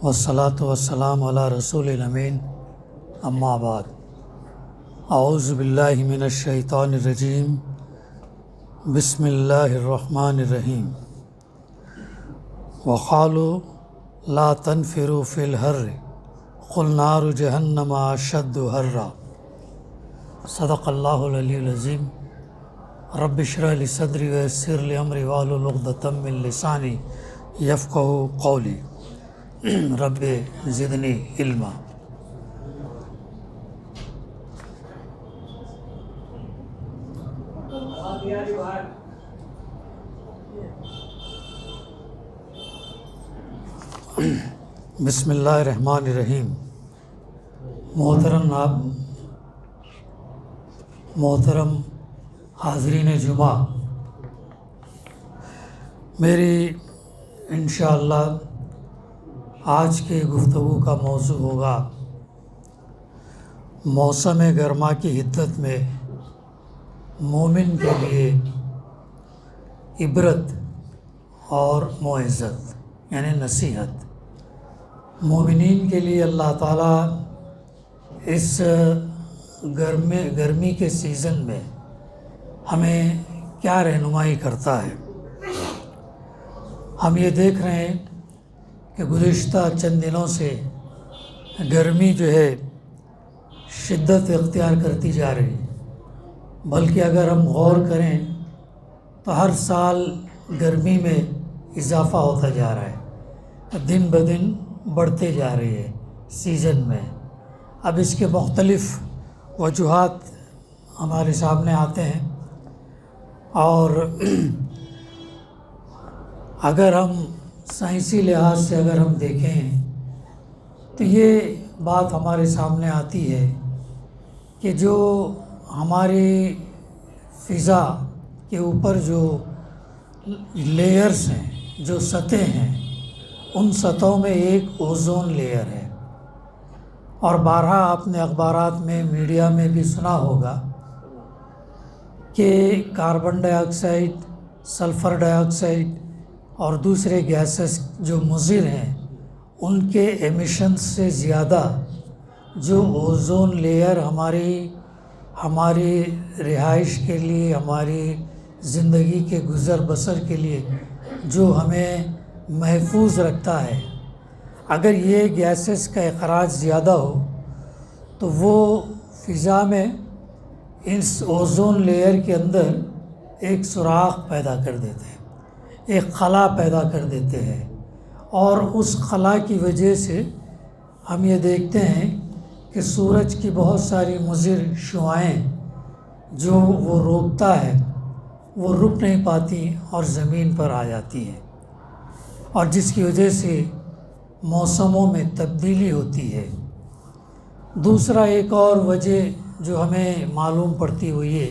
والصلاة والسلام علی رسول الامین اما بعد اعوذ باللہ من الشیطان الرجیم بسم اللہ الرحمن الرحیم وقالوا لا تنفروا فی الحر قل نار جہنم اشد حرا صدق اللہ العلی العظیم رب اشرح لی صدری ویسر لی امری واحلل عقدۃ من لسانی یفقہوا قولی رب زدنی علما۔ بسم اللہ الرحمن الرحیم۔ محترم حاضرین جمعہ، میری انشاءاللہ آج کے گفتگو کا موضوع ہوگا موسم گرما کی حدت میں مومن کے لیے عبرت اور موعظت یعنی نصیحت۔ مومنین کے لیے اللہ تعالیٰ اس گرمی کے سیزن میں ہمیں کیا رہنمائی کرتا ہے۔ ہم یہ دیکھ رہے ہیں کہ گزشتہ چند دنوں سے گرمی جو ہے شدت اختیار کرتی جا رہی ہے، بلکہ اگر ہم غور کریں تو ہر سال گرمی میں اضافہ ہوتا جا رہا ہے، دن بدن بڑھتے جا رہی ہے سیزن میں۔ اب اس کے مختلف وجوہات ہمارے سامنے آتے ہیں، اور اگر ہم سائنسی لحاظ سے اگر ہم دیکھیں تو یہ بات ہمارے سامنے آتی ہے کہ جو ہماری فضا کے اوپر جو لیئرز ہیں، جو سطح ہیں، ان سطحوں میں ایک اوزون لیئر ہے، اور بارہا آپ نے اخبارات میں میڈیا میں بھی سنا ہوگا کہ کاربن ڈائی آکسائڈ، سلفر ڈائی آکسائڈ اور دوسرے گیسز جو مضر ہیں، ان کے ایمیشن سے زیادہ جو اوزون لیئر ہماری رہائش کے لیے، ہماری زندگی کے گزر بسر کے لیے جو ہمیں محفوظ رکھتا ہے، اگر یہ گیسز کا اخراج زیادہ ہو تو وہ فضا میں اس اوزون لیئر کے اندر ایک سوراخ پیدا کر دیتے ہیں، ایک خلا پیدا کر دیتے ہیں، اور اس خلا کی وجہ سے ہم یہ دیکھتے ہیں کہ سورج کی بہت ساری مضر شعاعیں جو وہ روکتا ہے وہ رک نہیں پاتی اور زمین پر آ جاتی ہے، اور جس کی وجہ سے موسموں میں تبدیلی ہوتی ہے۔ دوسرا ایک اور وجہ جو ہمیں معلوم پڑتی ہوئی ہے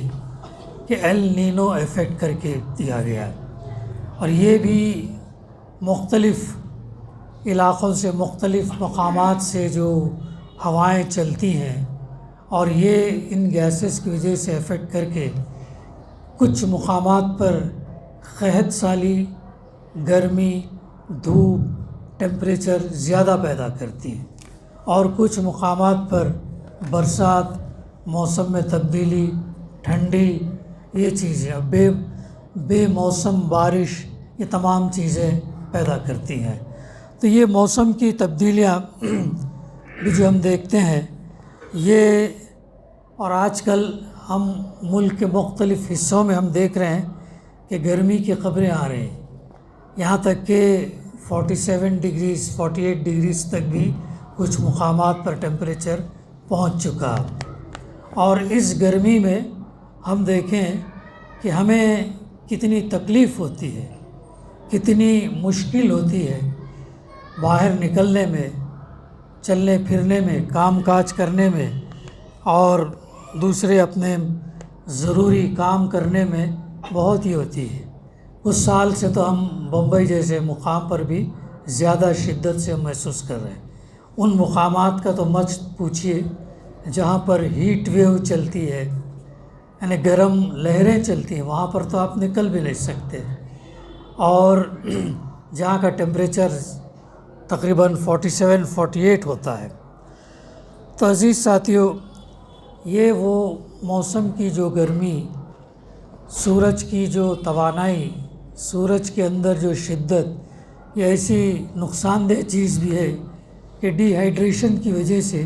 کہ ایل نینو ایفیکٹ کر کے دیا گیا ہے، اور یہ بھی مختلف علاقوں سے، مختلف مقامات سے جو ہوائیں چلتی ہیں، اور یہ ان گیسز کی وجہ سے افیکٹ کر کے کچھ مقامات پر قحط سالی، گرمی، دھوپ، ٹیمپریچر زیادہ پیدا کرتی ہے، اور کچھ مقامات پر برسات، موسم میں تبدیلی، ٹھنڈی، یہ چیزیں بے موسم بارش، یہ تمام چیزیں پیدا کرتی ہیں۔ تو یہ موسم کی تبدیلیاں بھی جو ہم دیکھتے ہیں، یہ اور آج کل ہم ملک کے مختلف حصوں میں ہم دیکھ رہے ہیں کہ گرمی کی خبریں آ رہی ہیں، یہاں تک کہ 47 ڈگریز 48 ڈگریز تک بھی کچھ مقامات پر ٹیمپریچر پہنچ چکا۔ اور اس گرمی میں ہم دیکھیں کہ ہمیں کتنی تکلیف ہوتی ہے، کتنی مشکل ہوتی ہے باہر نکلنے میں، چلنے پھرنے میں، کام کاج کرنے میں، اور دوسرے اپنے ضروری کام کرنے میں بہت ہی ہوتی ہے۔ اس سال سے تو ہم بمبئی جیسے مقام پر بھی زیادہ شدت سے محسوس کر رہے ہیں۔ ان مقامات کا تو مت پوچھیے جہاں پر ہیٹ ویو چلتی ہے، یعنی گرم لہریں چلتی ہیں، وہاں پر تو آپ نکل بھی نہیں سکتے، اور جہاں کا ٹیمپریچر تقریباً 47-48 ہوتا ہے۔ تو عزیز ساتھیو، یہ وہ موسم کی جو گرمی، سورج کی جو توانائی، سورج کے اندر جو شدت، یہ ایسی نقصان دہ چیز بھی ہے کہ ڈی ہائیڈریشن کی وجہ سے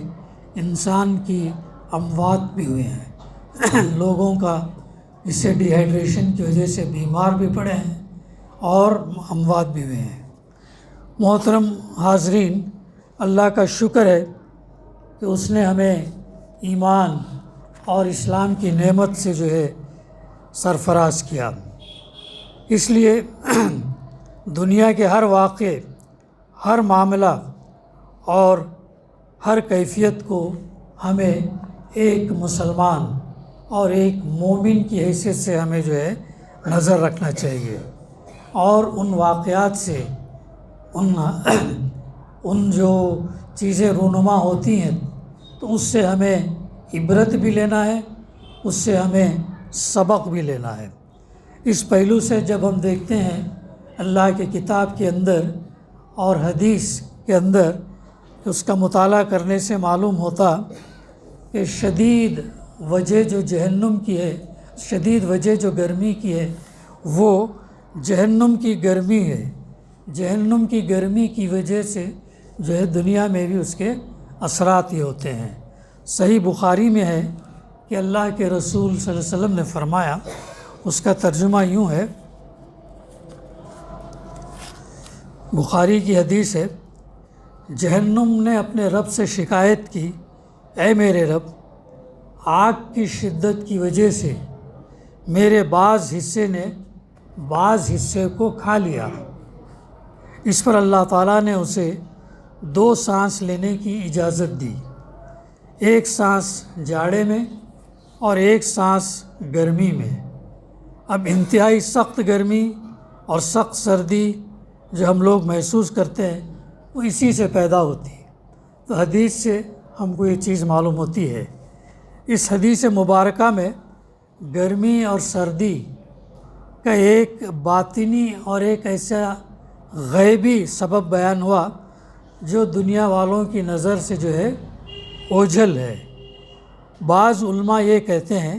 انسان کی اموات بھی ہوئے ہیں لوگوں کا اس سے ڈی ہائیڈریشن کی وجہ سے بیمار بھی پڑے ہیں اور اموات بھی ہوئے ہیں۔ محترم حاضرین، اللہ کا شکر ہے کہ اس نے ہمیں ایمان اور اسلام کی نعمت سے جو ہے سرفراز کیا۔ اس لیے دنیا کے ہر واقعے، ہر معاملہ اور ہر کیفیت کو ہمیں ایک مسلمان اور ایک مومن کی حیثیت سے ہمیں جو ہے نظر رکھنا چاہیے، اور ان واقعات سے ان جو چیزیں رونما ہوتی ہیں تو اس سے ہمیں عبرت بھی لینا ہے، اس سے ہمیں سبق بھی لینا ہے۔ اس پہلو سے جب ہم دیکھتے ہیں اللہ کی کتاب کے اندر اور حدیث کے اندر، اس کا مطالعہ کرنے سے معلوم ہوتا کہ شدید وجہ جو جہنم کی ہے، شدید وجہ جو گرمی کی ہے، وہ جہنم کی گرمی ہے۔ جہنم کی گرمی کی وجہ سے جو ہے دنیا میں بھی اس کے اثرات یہ ہوتے ہیں۔ صحیح بخاری میں ہے کہ اللہ کے رسول صلی اللہ علیہ وسلم نے فرمایا، اس کا ترجمہ یوں ہے، بخاری کی حدیث ہے، جہنم نے اپنے رب سے شکایت کی، اے میرے رب، آگ کی شدت کی وجہ سے میرے بعض حصے نے بعض حصے کو کھا لیا۔ اس پر اللہ تعالیٰ نے اسے 2 سانس لینے کی اجازت دی، ایک سانس جاڑے میں اور ایک سانس گرمی میں۔ اب انتہائی سخت گرمی اور سخت سردی جو ہم لوگ محسوس کرتے ہیں وہ اسی سے پیدا ہوتی ہے۔ تو حدیث سے ہم کو یہ چیز معلوم ہوتی ہے۔ اس حدیث مبارکہ میں گرمی اور سردی کا ایک باطنی اور ایک ایسا غیبی سبب بیان ہوا جو دنیا والوں کی نظر سے جو ہے اوجھل ہے۔ بعض علماء یہ کہتے ہیں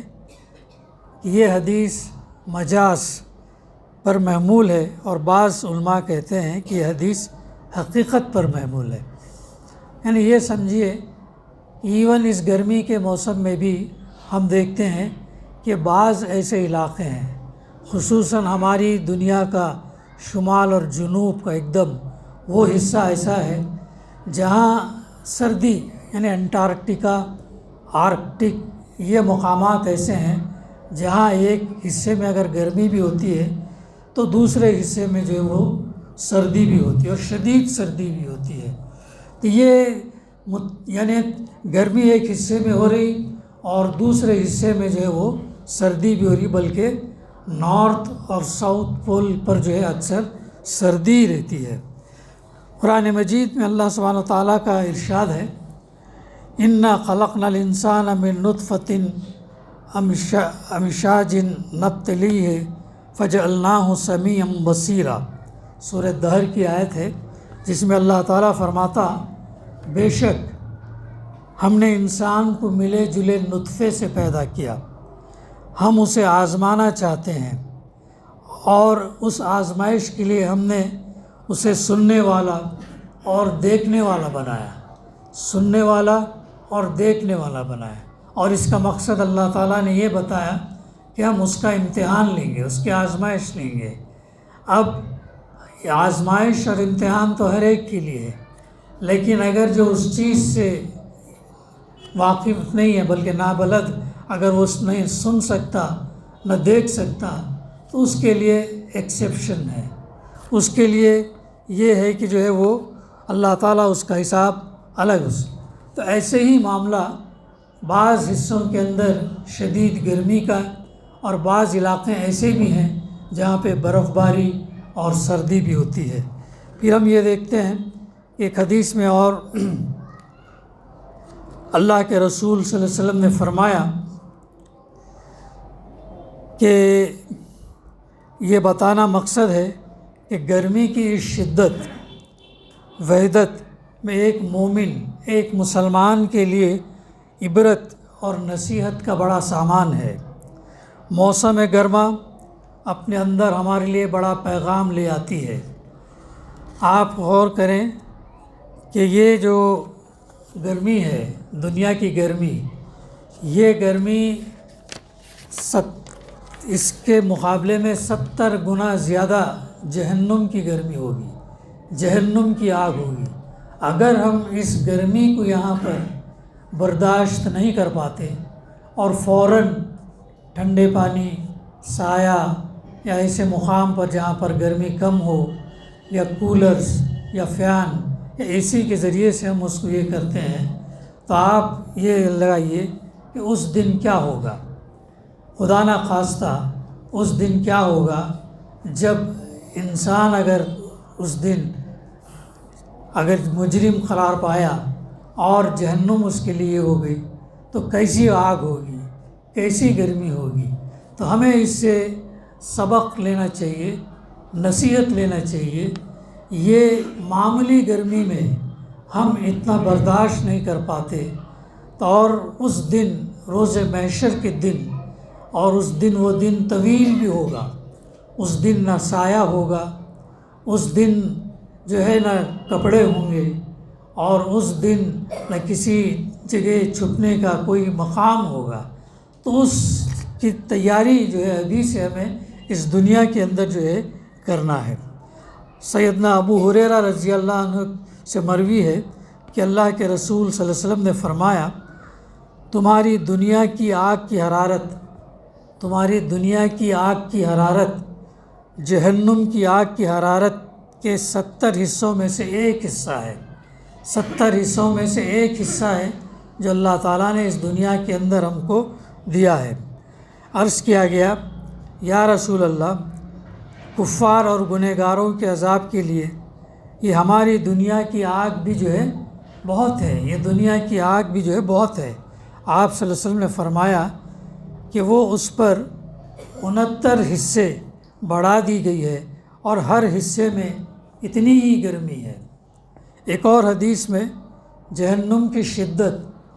کہ یہ حدیث مجاز پر محمول ہے، اور بعض علماء کہتے ہیں کہ یہ حدیث حقیقت پر محمول ہے۔ یعنی یہ سمجھیے ایون اس گرمی کے موسم میں بھی ہم دیکھتے ہیں کہ بعض ایسے علاقے ہیں، خصوصاً ہماری دنیا کا شمال اور جنوب کا ایک دم وہ حصہ ایسا ہے جہاں سردی، یعنی انٹارکٹیکا، آرکٹک، یہ مقامات ایسے ہیں جہاں ایک حصے میں اگر گرمی بھی ہوتی ہے تو دوسرے حصے میں جو ہے وہ سردی بھی ہوتی ہے، اور شدید سردی بھی ہوتی ہے۔ تو یہ یعنی گرمی ایک حصے میں ہو رہی اور دوسرے حصے میں جو ہے وہ سردی بھی ہو رہی، بلکہ نارتھ اور ساؤتھ پول پر جو ہے اکثر سردی رہتی ہے۔ قرآن مجید میں اللہ سبحانہ و تعالیٰ کا ارشاد ہے، اِنَّا خَلَقْنَا الْإِنسَانَ مِن نُطْفَةٍ أَمْشَاجٍ نَبْتَلِيهِ فَجَعَلْنَاهُ سَمِيعًا بَصِيرًا۔ سورہ دہر کی آیت ہے جس میں اللہ تعالیٰ فرماتا، بے شک ہم نے انسان کو ملے جلے نطفے سے پیدا کیا، ہم اسے آزمانا چاہتے ہیں، اور اس آزمائش کے لیے ہم نے اسے سننے والا اور دیکھنے والا بنایا، سننے والا اور دیکھنے والا بنایا۔ اور اس کا مقصد اللہ تعالیٰ نے یہ بتایا کہ ہم اس کا امتحان لیں گے، اس کی آزمائش لیں گے۔ اب آزمائش اور امتحان تو ہر ایک کے لیے ہے، لیکن اگر جو اس چیز سے واقف نہیں ہے بلکہ نابلد، اگر وہ نہیں سن سکتا نہ دیکھ سکتا تو اس کے لیے ایکسیپشن ہے، اس کے لیے یہ ہے کہ جو ہے وہ اللہ تعالیٰ اس کا حساب الگ ہے۔ تو ایسے ہی معاملہ بعض حصوں کے اندر شدید گرمی کا، اور بعض علاقے ایسے بھی ہیں جہاں پہ برف باری اور سردی بھی ہوتی ہے۔ پھر ہم یہ دیکھتے ہیں ایک حدیث میں، اور اللہ کے رسول صلی اللہ علیہ وسلم نے فرمایا کہ یہ بتانا مقصد ہے کہ گرمی کی اس شدت وحدت میں ایک مومن، ایک مسلمان کے لیے عبرت اور نصیحت کا بڑا سامان ہے۔ موسم گرما اپنے اندر ہمارے لیے بڑا پیغام لے آتی ہے۔ آپ غور کریں کہ یہ جو گرمی ہے، دنیا کی گرمی، یہ گرمی اس کے مقابلے میں 70 گنا زیادہ جہنم کی گرمی ہوگی، جہنم کی آگ ہوگی۔ اگر ہم اس گرمی کو یہاں پر برداشت نہیں کر پاتے اور فوراً ٹھنڈے پانی، سایہ یا ایسے مقام پر جہاں پر گرمی کم ہو، یا کولرز یا فین یا اے سی کے ذریعے سے ہم اس کو یہ کرتے ہیں، تو آپ یہ لگائیے کہ اس دن کیا ہوگا۔ خدا نہ خواستہ اس دن کیا ہوگا جب انسان اگر اس دن اگر مجرم قرار پایا اور جہنم اس کے لیے ہو گئی تو کیسی آگ ہوگی، کیسی گرمی ہوگی۔ تو ہمیں اس سے سبق لینا چاہیے، نصیحت لینا چاہیے۔ یہ معمولی گرمی میں ہم اتنا برداشت نہیں کر پاتے، تو اور اس دن روز محشر کے دن، اور اس دن وہ دن طویل بھی ہوگا، اس دن نہ سایہ ہوگا، اس دن جو ہے نہ کپڑے ہوں گے، اور اس دن نہ کسی جگہ چھپنے کا کوئی مقام ہوگا۔ تو اس کی تیاری جو ہے ابھی سے ہمیں اس دنیا کے اندر جو ہے کرنا ہے۔ سیدنا ابو ہریرہ رضی اللہ عنہ سے مروی ہے کہ اللہ کے رسول صلی اللہ علیہ وسلم نے فرمایا، تمہاری دنیا کی آگ کی حرارت، تمہاری دنیا کی آگ کی حرارت جہنم کی آگ کی حرارت کے 70 حصوں میں سے ایک حصہ ہے۔ 70 حصوں میں سے ایک حصہ ہے جو اللہ تعالیٰ نے اس دنیا کے اندر ہم کو دیا ہے۔ عرض کیا گیا، یا رسول اللہ، کفار اور گنہگاروں کے عذاب کے لیے یہ ہماری دنیا کی آگ بھی جو ہے بہت ہے، یہ دنیا کی آگ بھی جو ہے بہت ہے۔ آپ صلی اللہ علیہ وسلم نے فرمایا کہ وہ اس پر 69 حصے بڑھا دی گئی ہے، اور ہر حصے میں اتنی ہی گرمی ہے۔ ایک اور حدیث میں جہنم کی شدت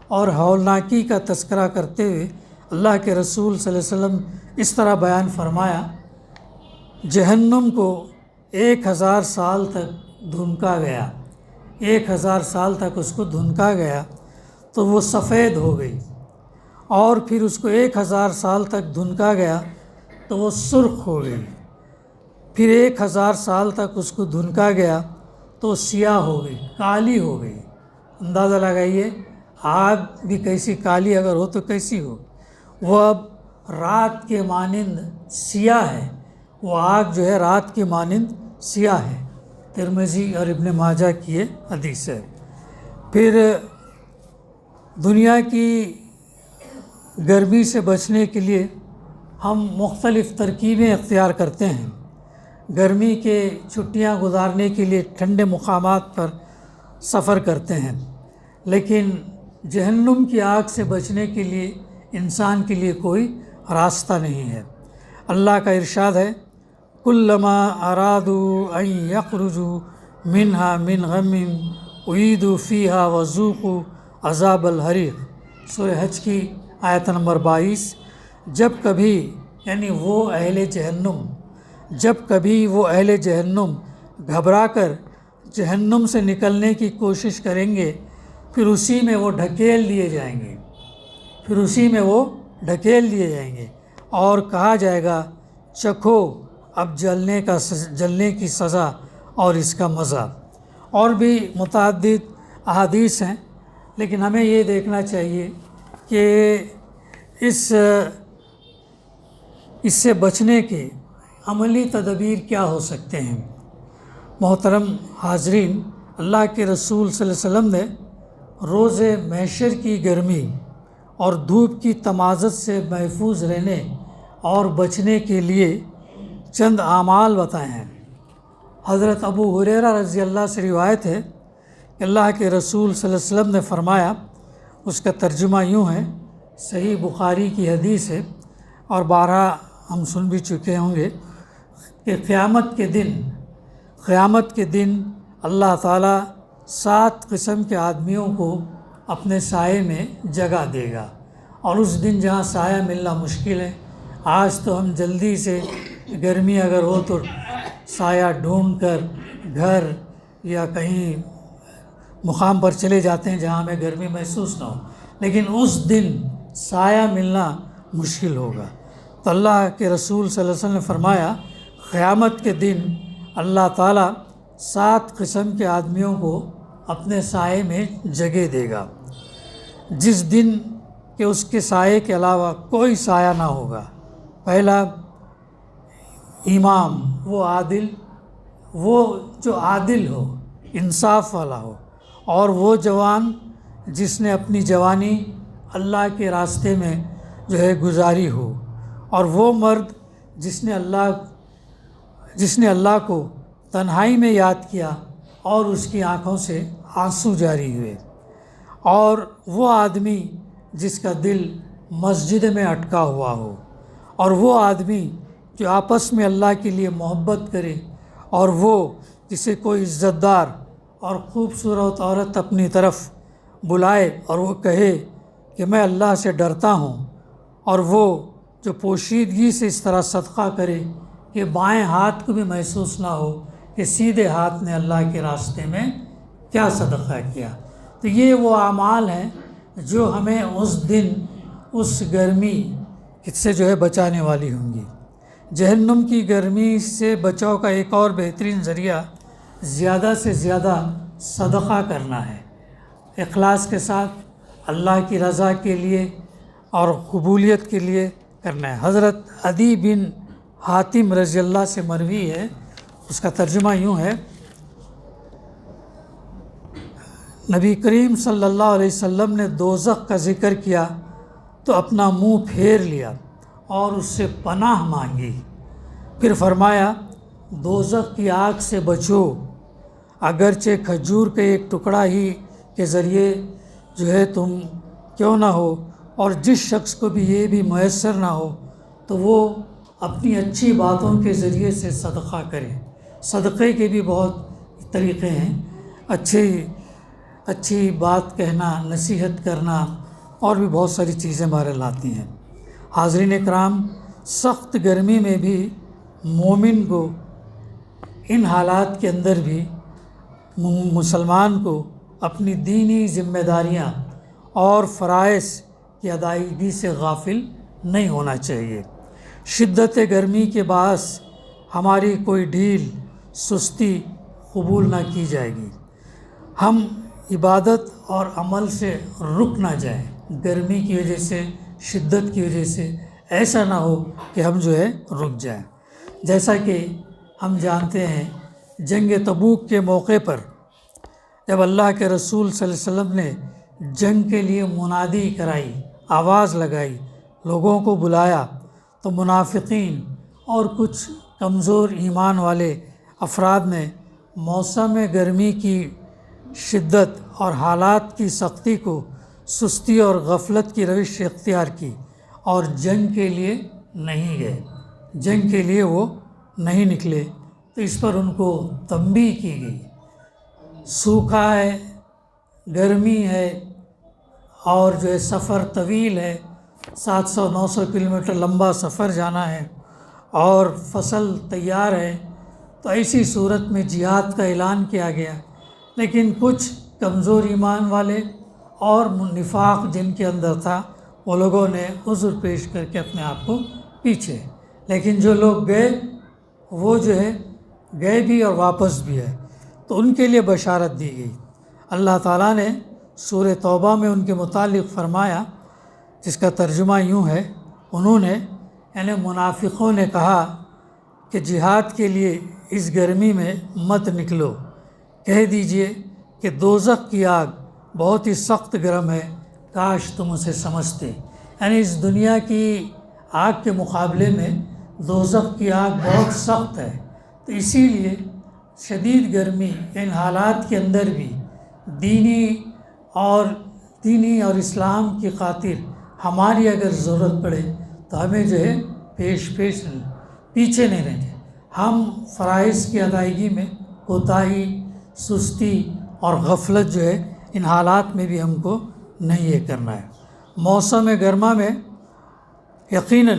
اور ہولناکی کا تذکرہ کرتے ہوئے اللہ کے رسول صلی اللہ علیہ وسلم اس طرح بیان فرمایا، جہنم کو 1000 سال تک دھنکا گیا، 1000 سال تک اس کو دھنکا گیا تو وہ سفید ہو گئی، اور پھر اس کو 1000 سال تک دھنکا گیا تو وہ سرخ ہو گئی، پھر 1000 سال تک اس کو دھنکا گیا تو سیاہ ہو گئی، کالی ہو گئی۔ اندازہ لگائیے آگ بھی کیسی کالی اگر ہو تو کیسی ہو۔ وہ اب رات کے مانند سیاہ ہے، وہ آگ جو ہے رات کے مانند سیاہ ہے۔ ترمذی اور ابن ماجہ کی یہ حدیث ہے۔ پھر دنیا کی گرمی سے بچنے کے لیے ہم مختلف ترکیبیں اختیار کرتے ہیں۔ گرمی کے چھٹیاں گزارنے کے لیے ٹھنڈے مقامات پر سفر کرتے ہیں، لیکن جہنم کی آگ سے بچنے کے لیے انسان کے لیے کوئی راستہ نہیں ہے۔ اللہ کا ارشاد ہے، کلما ارادوا ان یخرجوا منها من غم اعیدوا فیہا وذوقوا عذاب الحریق، سورہ حج کی آیت نمبر 22۔ جب کبھی یعنی وہ اہل جہنم، جب کبھی وہ اہل جہنم گھبرا کر جہنم سے نکلنے کی کوشش کریں گے، پھر اسی میں وہ ڈھکیل دیے جائیں گے، پھر اسی میں وہ ڈھکیل دیے جائیں گے، اور کہا جائے گا چکھو اب جلنے کی سزا اور اس کا مزہ۔ اور بھی متعدد احادیث ہیں، لیکن ہمیں یہ دیکھنا چاہیے کہ اس سے بچنے کے عملی تدابیر کیا ہو سکتے ہیں۔ محترم حاضرین، اللہ کے رسول صلی اللہ علیہ وسلم نے روز محشر کی گرمی اور دھوپ کی تمازت سے محفوظ رہنے اور بچنے کے لیے چند اعمال بتائے ہیں۔ حضرت ابو ہریرہ رضی اللہ سے روایت ہے کہ اللہ کے رسول صلی اللہ علیہ وسلم نے فرمایا، اس کا ترجمہ یوں ہے، صحیح بخاری کی حدیث ہے اور بارہا ہم سن بھی چکے ہوں گے، کہ قیامت کے دن اللہ تعالیٰ 7 قسم کے آدمیوں کو اپنے سائے میں جگہ دے گا، اور اس دن جہاں سایہ ملنا مشکل ہے، آج تو ہم جلدی سے گرمی اگر ہو تو سایہ ڈھونڈ کر گھر یا کہیں مقام پر چلے جاتے ہیں جہاں ہمیں گرمی محسوس نہ ہو، لیکن اس دن سایہ ملنا مشکل ہوگا۔ تو اللہ کے رسول صلی اللہ علیہ وسلم نے فرمایا قیامت کے دن اللہ تعالیٰ 7 قسم کے آدمیوں کو اپنے سائے میں جگہ دے گا، جس دن کہ اس کے سائے کے علاوہ کوئی سایہ نہ ہوگا۔ پہلا امام، وہ جو عادل ہو، انصاف والا ہو، اور وہ جوان جس نے اپنی جوانی اللہ کے راستے میں جو ہے گزاری ہو، اور وہ مرد جس نے اللہ کو تنہائی میں یاد کیا اور اس کی آنکھوں سے آنسو جاری ہوئے، اور وہ آدمی جس کا دل مسجد میں اٹکا ہوا ہو، اور وہ آدمی جو آپس میں اللہ کے لیے محبت کرے، اور وہ جسے کوئی عزت دار اور خوبصورت عورت اپنی طرف بلائے اور وہ کہے کہ میں اللہ سے ڈرتا ہوں، اور وہ جو پوشیدگی سے اس طرح صدقہ کرے کہ بائیں ہاتھ کو بھی محسوس نہ ہو کہ سیدھے ہاتھ نے اللہ کے راستے میں کیا صدقہ کیا۔ تو یہ وہ اعمال ہیں جو ہمیں اس دن اس گرمی سے جو ہے بچانے والی ہوں گی۔ جہنم کی گرمی سے بچاؤ کا ایک اور بہترین ذریعہ زیادہ سے زیادہ صدقہ کرنا ہے، اخلاص کے ساتھ اللہ کی رضا کے لیے اور قبولیت کے لیے کرنا ہے۔ حضرت عدی بن حاتم رضی اللہ سے مروی ہے، اس کا ترجمہ یوں ہے، نبی کریم صلی اللہ علیہ وسلم نے دوزخ کا ذکر کیا تو اپنا منہ پھیر لیا اور اس سے پناہ مانگی، پھر فرمایا دوزخ کی آگ سے بچو، اگرچہ کھجور کے ایک ٹکڑا ہی کے ذریعے جو ہے تم کیوں نہ ہو، اور جس شخص کو بھی یہ بھی میسر نہ ہو تو وہ اپنی اچھی باتوں کے ذریعے سے صدقہ کرے۔ صدقے کے بھی بہت طریقے ہیں، اچھی بات کہنا، نصیحت کرنا، اور بھی بہت ساری چیزیں ہمارے لاتی ہیں۔ حاضرین اکرام، سخت گرمی میں بھی مومن کو ان حالات کے اندر بھی مسلمان کو اپنی دینی ذمہ داریاں اور فرائض کی ادائیگی سے غافل نہیں ہونا چاہیے۔ شدت گرمی کے باعث ہماری کوئی ڈھیل، سستی قبول نہ کی جائے گی، ہم عبادت اور عمل سے رک نہ جائیں گرمی کی وجہ سے، شدت کی وجہ سے، ایسا نہ ہو کہ ہم جو ہے رک جائیں۔ جیسا کہ ہم جانتے ہیں جنگ تبوک کے موقع پر جب اللہ کے رسول صلی اللہ علیہ وسلم نے جنگ کے لیے منادی کرائی، آواز لگائی، لوگوں کو بلایا، تو منافقین اور کچھ کمزور ایمان والے افراد نے موسم گرمی کی شدت اور حالات کی سختی کو سستی اور غفلت کی روش اختیار کی اور جنگ کے لیے نہیں گئے، جنگ کے لیے وہ نہیں نکلے، تو اس پر ان کو تنبیہ کی گئی۔ سوکھا ہے، گرمی ہے، اور جو ہے سفر طویل ہے، 700-900 کلومیٹر لمبا سفر جانا ہے، اور فصل تیار ہے، تو ایسی صورت میں جہاد کا اعلان کیا گیا، لیکن کچھ کمزور ایمان والے اور نفاق جن کے اندر تھا، وہ لوگوں نے عذر پیش کر کے اپنے آپ کو پیچھے، لیکن جو لوگ گئے وہ جو ہے گئے بھی اور واپس بھی ہے، تو ان کے لیے بشارت دی گئی۔ اللہ تعالیٰ نے سورہ توبہ میں ان کے متعلق فرمایا، جس کا ترجمہ یوں ہے، انہوں نے یعنی منافقوں نے کہا کہ جہاد کے لیے اس گرمی میں مت نکلو، کہہ دیجئے کہ دوزخ کی آگ بہت ہی سخت گرم ہے، کاش تم اسے سمجھتے۔ یعنی اس دنیا کی آگ کے مقابلے میں دوزخ کی آگ بہت سخت ہے، تو اسی لیے شدید گرمی ان حالات کے اندر بھی دینی اور اسلام کی خاطر ہماری اگر ضرورت پڑے تو ہمیں جو ہے پیچھے نہیں رہیں گے، ہم فرائض کی ادائیگی میں کوتاہی، سستی اور غفلت جو ہے ان حالات میں بھی ہم کو نہیں یہ کرنا ہے۔ موسم گرما میں یقیناً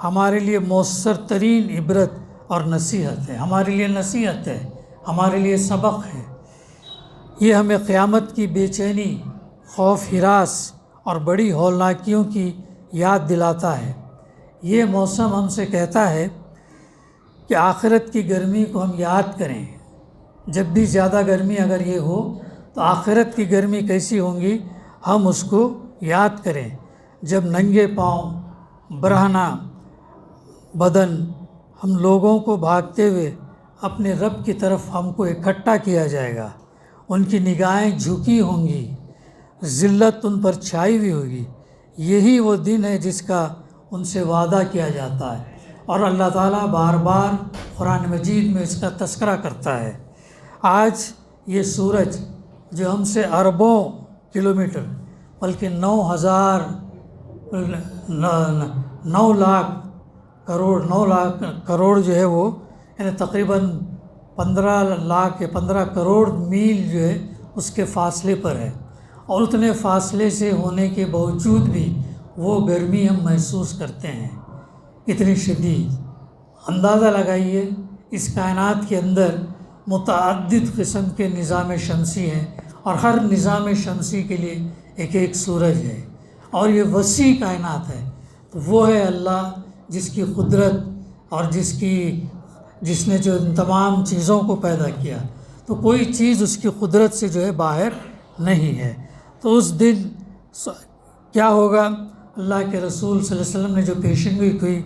ہمارے لیے مؤثر ترین عبرت اور نصیحت ہے، ہمارے لیے نصیحت ہے، ہمارے لیے سبق ہے۔ یہ ہمیں قیامت کی بے چینی، خوف ہراس اور بڑی ہولناکیوں کی یاد دلاتا ہے۔ یہ موسم ہم سے کہتا ہے کہ آخرت کی گرمی کو ہم یاد کریں۔ جب بھی زیادہ گرمی اگر یہ ہو تو آخرت کی گرمی کیسی ہوں گی ہم اس کو یاد کریں، جب ننگے پاؤں برہنہ بدن ہم لوگوں کو بھاگتے ہوئے اپنے رب کی طرف ہم کو اکٹھا کیا جائے گا، ان کی نگاہیں جھکی ہوں گی، ذلت ان پر چھائی ہوئی ہوگی۔ یہی وہ دن ہے جس کا ان سے وعدہ کیا جاتا ہے، اور اللہ تعالیٰ بار بار قرآن مجید میں اس کا تذکرہ کرتا ہے۔ آج یہ سورج جو ہم سے اربوں کلومیٹر بلکہ 9 لاکھ کروڑ جو ہے وہ یعنی تقریباً 15 لاکھ یا 15 کروڑ میل جو ہے اس کے فاصلے پر ہے، اور اتنے فاصلے سے ہونے کے باوجود بھی وہ گرمی ہم محسوس کرتے ہیں اتنی شدید۔ اندازہ لگائیے اس کائنات کے اندر متعدد قسم کے نظام شمسی ہیں، اور ہر نظام شمسی کے لیے ایک ایک سورج ہے، اور یہ وسیع کائنات ہے۔ تو وہ ہے اللہ جس کی قدرت اور جس نے جو ان تمام چیزوں کو پیدا کیا، تو کوئی چیز اس کی قدرت سے جو ہے باہر نہیں ہے۔ تو اس دن کیا ہوگا؟ اللہ کے رسول صلی اللہ علیہ وسلم نے جو پیشنگوئی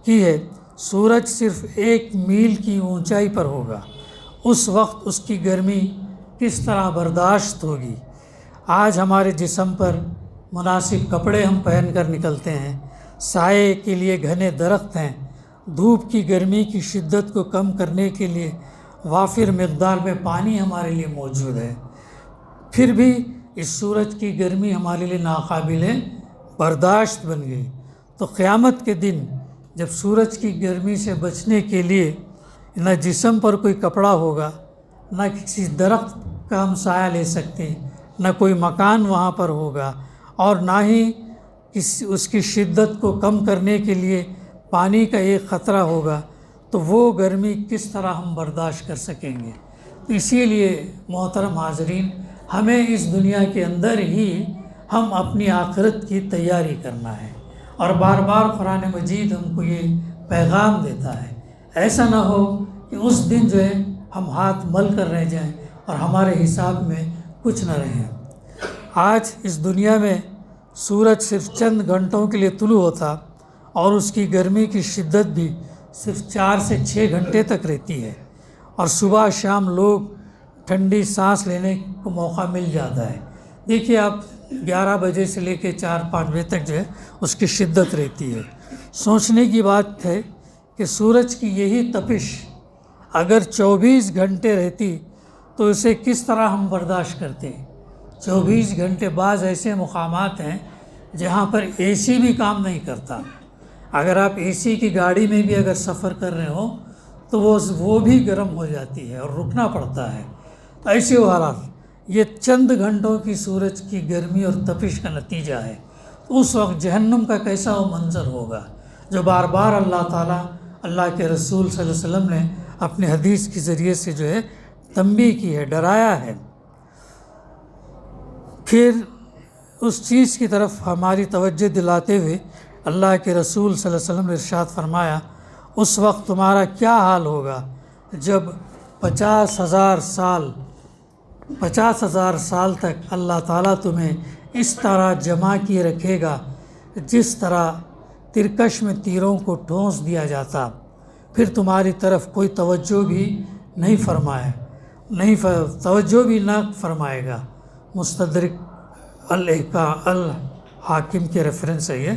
کی ہے، سورج صرف 1 میل کی اونچائی پر ہوگا۔ اس وقت اس کی گرمی کس طرح برداشت ہوگی؟ آج ہمارے جسم پر مناسب کپڑے ہم پہن کر نکلتے ہیں، سائے کے لیے گھنے درخت ہیں، دھوپ کی گرمی کی شدت کو کم کرنے کے لیے وافر مقدار میں پانی ہمارے لیے موجود ہے، پھر بھی اس سورج کی گرمی ہمارے لیے ناقابل برداشت بن گئی۔ تو قیامت کے دن جب سورج کی گرمی سے بچنے کے لیے نہ جسم پر کوئی کپڑا ہوگا، نہ کسی درخت کا ہم سایہ لے سکتے ہیں، نہ کوئی مکان وہاں پر ہوگا، اور نہ ہی اس کی شدت کو کم کرنے کے لیے پانی کا ایک قطرہ ہوگا، تو وہ گرمی کس طرح ہم برداشت کر سکیں گے؟ تو اسی لیے محترم حاضرین، ہمیں اس دنیا کے اندر ہی ہم اپنی آخرت کی تیاری کرنا ہے، اور بار بار قرآن مجید ہم کو یہ پیغام دیتا ہے۔ ایسا نہ ہو کہ اس دن جو ہے ہم ہاتھ مل کر رہ جائیں اور ہمارے حساب میں کچھ نہ رہے۔ آج اس دنیا میں سورج صرف چند گھنٹوں کے لیے طلوع ہوتا، اور اس کی گرمی کی شدت بھی صرف 4 سے 6 گھنٹے تک رہتی ہے، اور صبح شام لوگ ٹھنڈی سانس لینے کو موقع مل جاتا ہے۔ دیکھیے آپ 11 بجے سے لے کے 4-5 بجے تک جو ہے اس کی شدت رہتی ہے۔ سوچنے کی بات ہے کہ سورج کی یہی تپش اگر 24 گھنٹے رہتی تو اسے کس طرح ہم برداشت کرتے؟ 24 گھنٹے بعض ایسے مقامات ہیں جہاں پر اے سی بھی کام نہیں کرتا۔ اگر آپ اے سی کی گاڑی میں بھی اگر سفر کر رہے ہو تو وہ بھی گرم ہو جاتی ہے اور رکنا پڑتا ہے۔ تو ایسے حالات یہ چند گھنٹوں کی سورج کی گرمی اور تپش کا نتیجہ ہے۔ تو اس وقت جہنم کا کیسا وہ منظر ہوگا جو بار بار اللہ تعالیٰ، اللہ کے رسول صلی اللہ علیہ وسلم نے اپنے حدیث کے ذریعے سے جو ہے تنبیہ کی ہے، ڈرایا ہے۔ پھر اس چیز کی طرف ہماری توجہ دلاتے ہوئے اللہ کے رسول صلی اللہ علیہ وسلم نے ارشاد فرمایا، اس وقت تمہارا کیا حال ہوگا جب 50,000 سال تک اللہ تعالیٰ تمہیں اس طرح جمع کیے رکھے گا جس طرح ترکش میں تیروں کو ٹھونس دیا جاتا، پھر تمہاری طرف کوئی توجہ بھی نہ فرمائے گا۔ مستدرک الحاکم کے ریفرنس ہے یہ،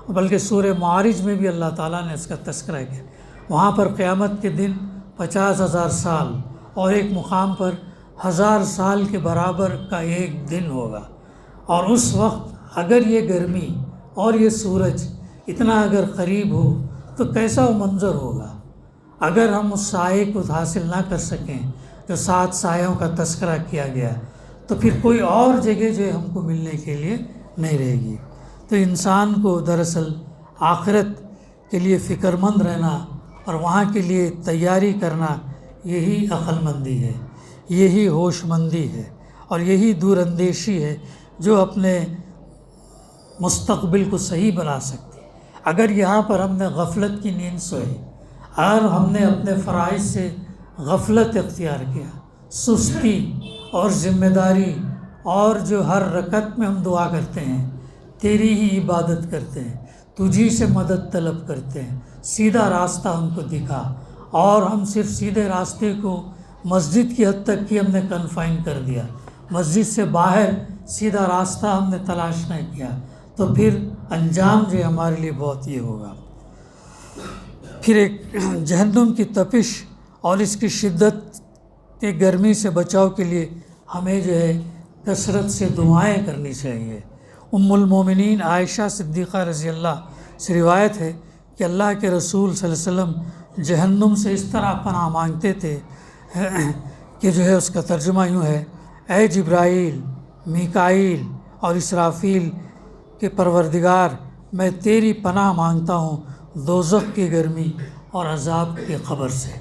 بلکہ سورہ معارج میں بھی اللہ تعالیٰ نے اس کا تذکرہ کیا۔ وہاں پر قیامت کے دن 50,000 سال اور ایک مقام پر 1000 سال کے برابر کا ایک دن ہوگا، اور اس وقت اگر یہ گرمی اور یہ سورج اتنا اگر قریب ہو تو کیسا وہ منظر ہوگا۔ اگر ہم اس سائے کو حاصل نہ کر سکیں جو 7 سایوں کا تذکرہ کیا گیا، تو پھر کوئی اور جگہ جو ہے ہم کو ملنے کے لیے نہیں رہے گی۔ تو انسان کو دراصل آخرت کے لیے فکر مند رہنا اور وہاں کے لیے تیاری کرنا، یہی عقل مندی ہے، یہی ہوش مندی ہے، اور یہی دور اندیشی ہے جو اپنے مستقبل کو صحیح بنا سکتی۔ اگر یہاں پر ہم نے غفلت کی نیند سوئی، اگر ہم نے اپنے فرائض سے غفلت اختیار کیا، سستی اور ذمہ داری، اور جو ہر رکعت میں ہم دعا کرتے ہیں، تیری ہی عبادت کرتے ہیں، تجھی سے مدد طلب کرتے ہیں، سیدھا راستہ ہم کو دکھا، اور ہم صرف سیدھے راستے کو مسجد کی حد تک ہی ہم نے کنفائن کر دیا، مسجد سے باہر سیدھا راستہ ہم نے تلاش نہ کیا، تو پھر انجام جو ہمارے لیے بہت یہ ہوگا۔ پھر ایک جہنم کی تپش اور اس کی شدت کی گرمی سے بچاؤ کے لیے ہمیں جو ہے کثرت سے دعائیں کرنی چاہیے۔ ام المومنین عائشہ صدیقہ رضی اللہ سے روایت ہے کہ اللہ کے رسول صلی اللہ علیہ وسلم جہنم سے اس طرح پناہ مانگتے تھے کہ جو ہے اس کا ترجمہ یوں ہے: اے جبرائیل، میکائیل اور اسرافیل کے پروردگار، میں تیری پناہ مانگتا ہوں دوزخ کی گرمی اور عذاب کی قبر سے۔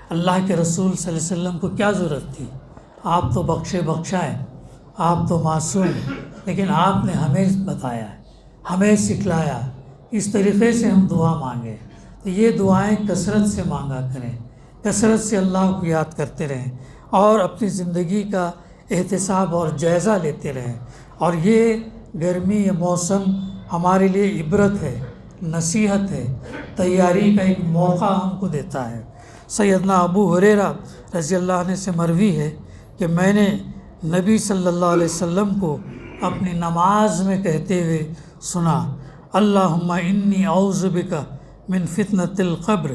اللہ کے رسول صلی اللہ علیہ وسلم کو کیا ضرورت تھی؟ آپ تو بخشے بخشا ہے، آپ تو معصوم، لیکن آپ نے ہمیں بتایا، ہمیں سکھلایا اس طریقے سے ہم دعا مانگیں۔ تو یہ دعائیں کثرت سے مانگا کریں، کثرت سے اللہ کو یاد کرتے رہیں، اور اپنی زندگی کا احتساب اور جائزہ لیتے رہیں۔ اور یہ گرمی، یہ موسم ہمارے لیے عبرت ہے، نصیحت ہے، تیاری کا ایک موقع ہم کو دیتا ہے۔ سیدنا ابو ہریرہ رضی اللہ عنہ سے مروی ہے کہ میں نے نبی صلی اللہ علیہ وسلم کو اپنی نماز میں کہتے ہوئے سنا: اللہم انی اعوذ بک من فتنۃ القبر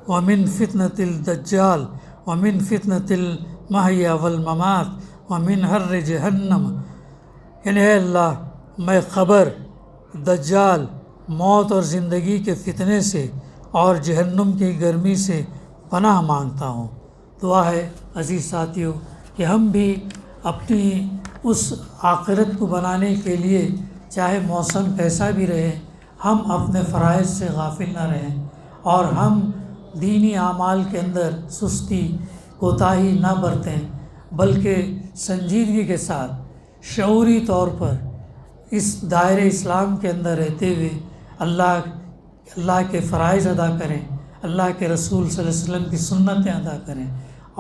ومن فتنۃ الدجال ومن فتنۃ المحیا والممات ومن حر جہنم۔ یعنی اے اللہ، میں قبر، دجال، موت اور زندگی کے فتنے سے اور جہنم کی گرمی سے پناہ مانگتا ہوں۔ دعا ہے عزیز ساتھیوں کہ ہم بھی اپنی اس آخرت کو بنانے کے لیے، چاہے موسم کیسا بھی رہے، ہم اپنے فرائض سے غافل نہ رہیں، اور ہم دینی اعمال کے اندر سستی، کوتاہی نہ برتیں، بلکہ سنجیدگی کے ساتھ شعوری طور پر اس دائرۂ اسلام کے اندر رہتے ہوئے اللہ کے فرائض ادا کریں، اللہ کے رسول صلی اللہ علیہ وسلم کی سنتیں ادا کریں،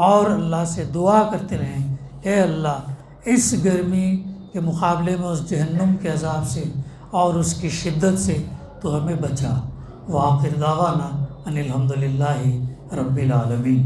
اور اللہ سے دعا کرتے رہیں: اے اللہ، اس گرمی کے مقابلے میں اس جہنم کے عذاب سے اور اس کی شدت سے تو ہمیں بچا۔ وآخر دعوانا ان الحمد للہ رب العالمین۔